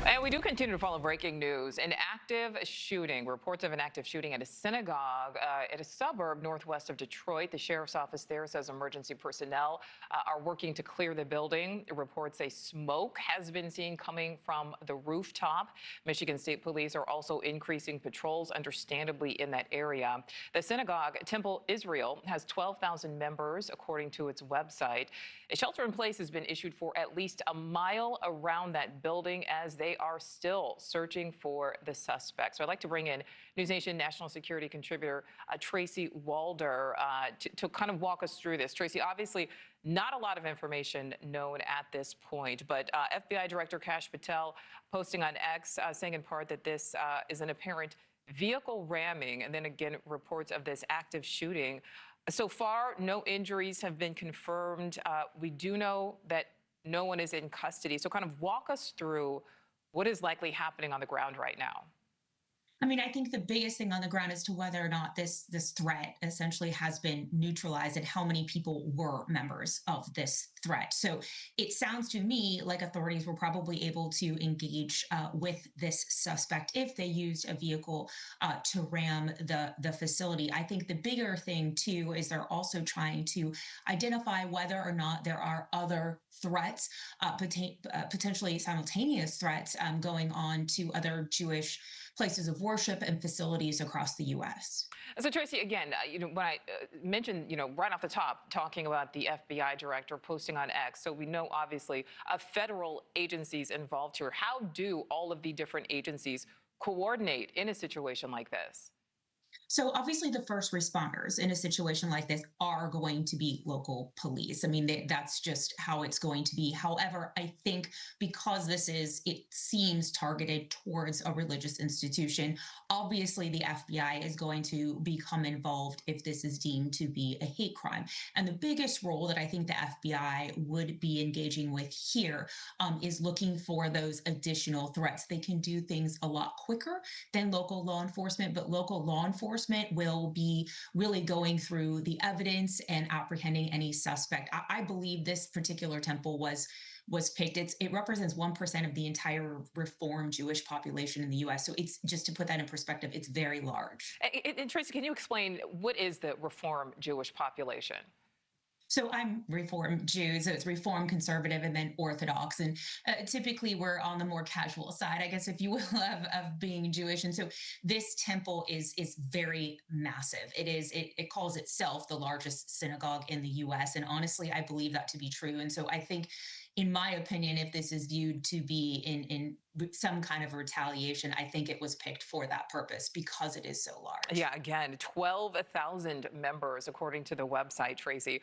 And we do continue to follow breaking news. An active shooting, reports of an active shooting at a synagogue at a suburb northwest of Detroit. The sheriff's office there says emergency personnel are working to clear the building. Reports say smoke has been seen coming from the rooftop. Michigan State Police are also increasing patrols, understandably, in that area. The synagogue, Temple Israel, has 12,000 members, according to its website. A shelter in place has been issued for at least a mile around that building as they are still searching for the suspect. So I'd like to bring in NewsNation national security contributor Tracy Walder to kind of walk us through this. Tracy, obviously not a lot of information known at this point, but FBI Director Kash Patel posting on X saying in part that this is an apparent vehicle ramming, and then again reports of this active shooting. So far, no injuries have been confirmed. We do know that no one is in custody. So kind of walk us through what is likely happening on the ground right now. I mean, I think the biggest thing on the ground as to whether or not this threat essentially has been neutralized and how many people were members of this threat. So it sounds to me like authorities were probably able to engage with this suspect if they used a vehicle to ram the facility. I think the bigger thing too is they're also trying to identify whether or not there are other threats, potentially simultaneous threats going on to other Jewish places of worship and facilities across the U.S. So Tracy, again, when I mentioned, right off the top, talking about the FBI director posting on X, so we know obviously federal agencies involved here. How do all of the different agencies coordinate in a situation like this? So obviously the first responders in a situation like this are going to be local police. I mean, that's just how it's going to be. However, I think because it seems targeted towards a religious institution, obviously the FBI is going to become involved if this is deemed to be a hate crime. And the biggest role that I think the FBI would be engaging with here is looking for those additional threats. They can do things a lot quicker than local law enforcement, but local law enforcement will be really going through the evidence and apprehending any suspect. I believe this particular temple was picked. It represents 1% of the entire Reform Jewish population in the U.S. So it's just to put that in perspective, it's very large. And Tracy, can you explain what is the Reform Jewish population? So I'm Reform Jew, so it's Reform, Conservative, and then Orthodox. And typically we're on the more casual side, I guess, if you will, of being Jewish. And so this temple is very massive. It calls itself the largest synagogue in the U.S. And honestly, I believe that to be true. And so I think, in my opinion, if this is viewed to be in some kind of retaliation, I think it was picked for that purpose because it is so large. Yeah, again, 12,000 members, according to the website, Tracy.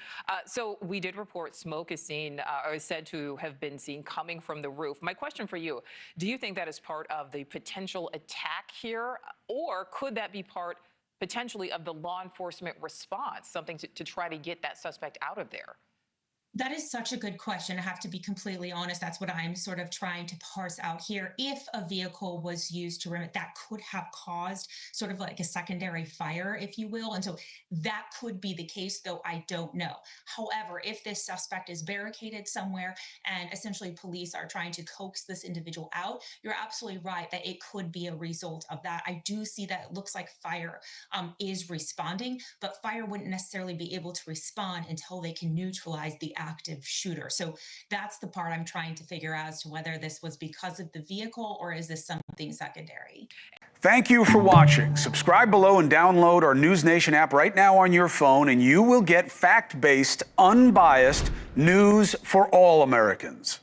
So we did report smoke is seen, or is said to have been seen coming from the roof. My question for you, do you think that is part of the potential attack here, or could that be part potentially of the law enforcement response, something to try to get that suspect out of there? That is such a good question. I have to be completely honest. That's what I'm sort of trying to parse out here. If a vehicle was used to ram it, that could have caused sort of like a secondary fire, if you will. And so that could be the case, though I don't know. However, if this suspect is barricaded somewhere and essentially police are trying to coax this individual out, you're absolutely right that it could be a result of that. I do see that it looks like fire is responding, but fire wouldn't necessarily be able to respond until they can neutralize the active shooter. So that's the part I'm trying to figure out as to whether this was because of the vehicle or is this something secondary. Thank you for watching. Subscribe below and download our NewsNation app right now on your phone, and you will get fact-based, unbiased news for all Americans.